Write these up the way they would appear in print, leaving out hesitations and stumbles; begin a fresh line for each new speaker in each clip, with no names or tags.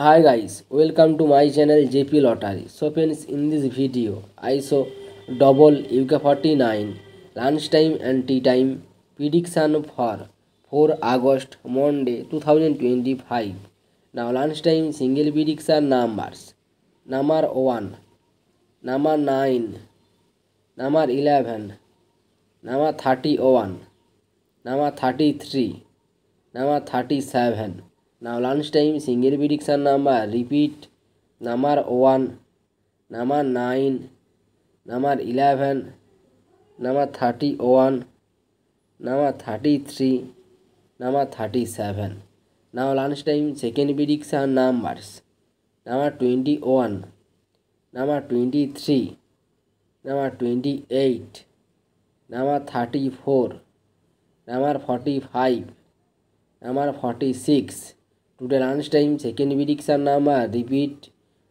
Hi guys, welcome to my channel JP Lottery. So friends, in this video I show double UK49 lunchtime and tea time prediction for 4 August Monday 2025. Now lunchtime single prediction numbers: number 1, number 9, number 11, number 31, number 33, number 37. Now lunchtime single prediction number repeat: number 1, number 9, number 11, number 31, number 33, number 37. Now lunchtime second prediction numbers: number 21, number 23, number 28, number 34, number 45, number 46. Today lunchtime second prediction number repeat: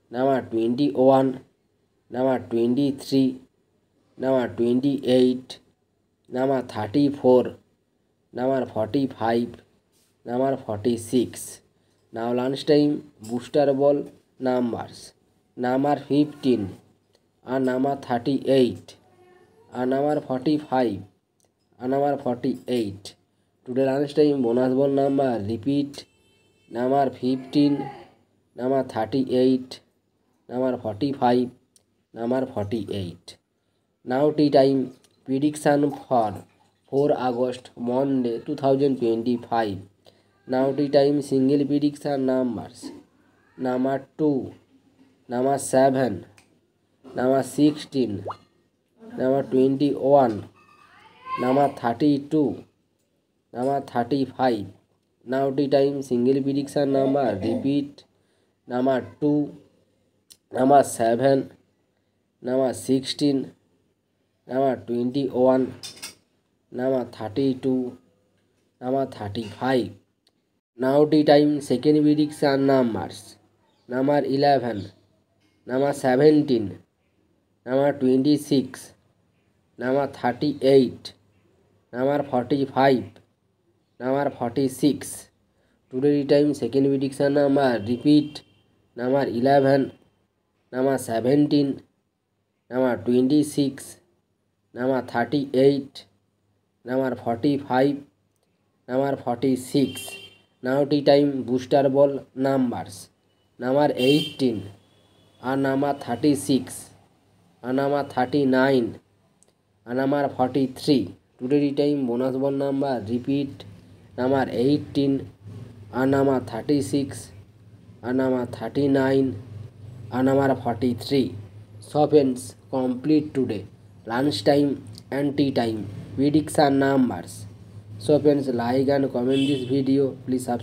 number 21, number 23, number 28, number 34, number 45, number 46. Now lunchtime booster ball numbers: number 15 and number 38 and number 45 and number 48. Today lunchtime bonus ball number repeat: number 15, number 38, number 45, number 48. Now tea time prediction for 4 August Monday 2025. Now tea time single prediction numbers: number 2, number 7, number 16, number 21, number 32, number 35. Now tea time single prediction number repeat: number 2, number 7, number 16, number 21, number 32, number 35. Now tea time second prediction numbers: number 11, number 17, number 26, number 38, number 45, number 46. Today time second prediction number repeat: number 11, number 17, number 26, number 38, number 45, number 46. Now tea time booster ball numbers: number 18 and number 36 and number 39 and number 43. Today time bonus ball number repeat: number 18 and number 36 and number 39 and number 43. So friends, complete today lunchtime and tea time prediction numbers. So friends, like and comment this video. Please subscribe.